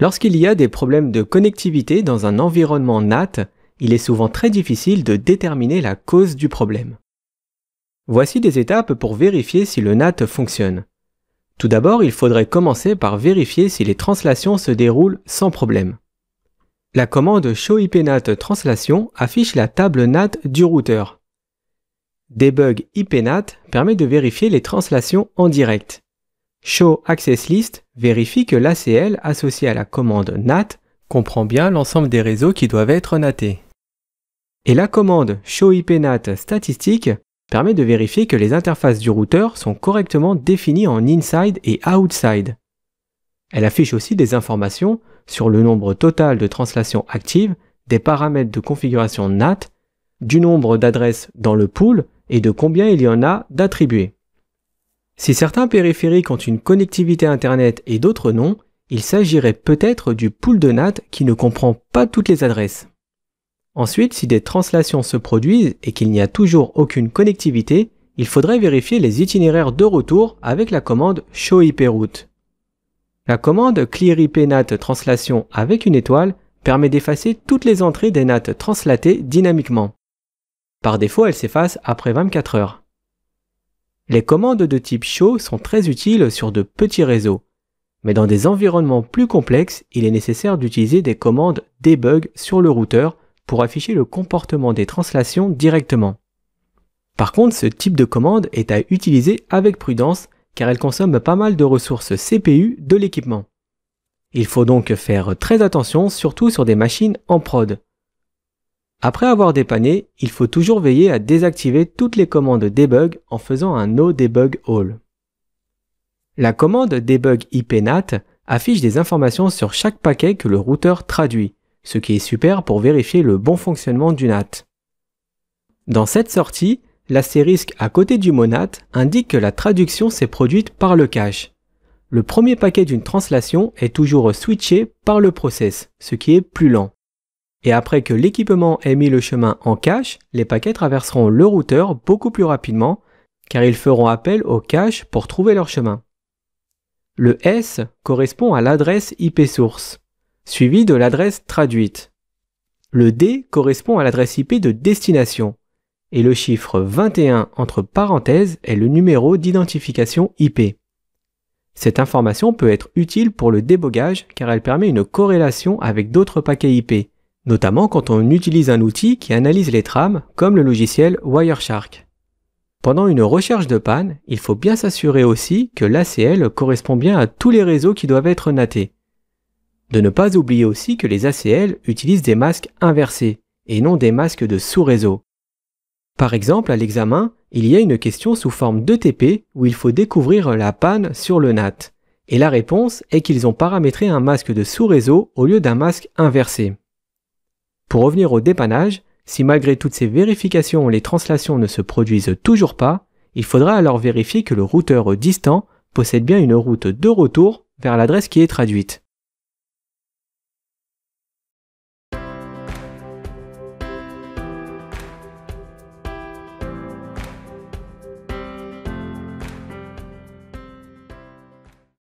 Lorsqu'il y a des problèmes de connectivité dans un environnement NAT, il est souvent très difficile de déterminer la cause du problème. Voici des étapes pour vérifier si le NAT fonctionne. Tout d'abord, il faudrait commencer par vérifier si les translations se déroulent sans problème. La commande ShowIPNAT Translation affiche la table NAT du routeur. Debug IPNAT permet de vérifier les translations en direct. Show Access List vérifie que l'ACL associé à la commande NAT comprend bien l'ensemble des réseaux qui doivent être NATés. Et la commande ShowIPNAT Statistique permet de vérifier que les interfaces du routeur sont correctement définies en inside et outside. Elle affiche aussi des informations sur le nombre total de translations actives, des paramètres de configuration NAT, du nombre d'adresses dans le pool et de combien il y en a d'attribués. Si certains périphériques ont une connectivité Internet et d'autres non, il s'agirait peut-être du pool de NAT qui ne comprend pas toutes les adresses. Ensuite, si des translations se produisent et qu'il n'y a toujours aucune connectivité, il faudrait vérifier les itinéraires de retour avec la commande ShowIPRoute. La commande ClearIPNAT Translation avec une étoile permet d'effacer toutes les entrées des NAT translatées dynamiquement. Par défaut, elle s'efface après 24 heures. Les commandes de type Show sont très utiles sur de petits réseaux, mais dans des environnements plus complexes, il est nécessaire d'utiliser des commandes Debug sur le routeur pour afficher le comportement des translations directement. Par contre, ce type de commande est à utiliser avec prudence car elle consomme pas mal de ressources CPU de l'équipement. Il faut donc faire très attention, surtout sur des machines en prod. Après avoir dépanné, il faut toujours veiller à désactiver toutes les commandes debug en faisant un No Debug All. La commande Debug IPNAT affiche des informations sur chaque paquet que le routeur traduit, ce qui est super pour vérifier le bon fonctionnement du NAT. Dans cette sortie, l'astérisque à côté du mot NAT indique que la traduction s'est produite par le cache. Le premier paquet d'une translation est toujours switché par le process, ce qui est plus lent. Et après que l'équipement ait mis le chemin en cache, les paquets traverseront le routeur beaucoup plus rapidement, car ils feront appel au cache pour trouver leur chemin. Le S correspond à l'adresse IP source, suivi de l'adresse traduite. Le D correspond à l'adresse IP de destination, et le chiffre 21 entre parenthèses est le numéro d'identification IP. Cette information peut être utile pour le débogage car elle permet une corrélation avec d'autres paquets IP, notamment quand on utilise un outil qui analyse les trames comme le logiciel Wireshark. Pendant une recherche de panne, il faut bien s'assurer aussi que l'ACL correspond bien à tous les réseaux qui doivent être NATés. De ne pas oublier aussi que les ACL utilisent des masques inversés et non des masques de sous-réseau. Par exemple, à l'examen, il y a une question sous forme d'ETP où il faut découvrir la panne sur le NAT. Et la réponse est qu'ils ont paramétré un masque de sous-réseau au lieu d'un masque inversé. Pour revenir au dépannage, si malgré toutes ces vérifications les translations ne se produisent toujours pas, il faudra alors vérifier que le routeur distant possède bien une route de retour vers l'adresse qui est traduite.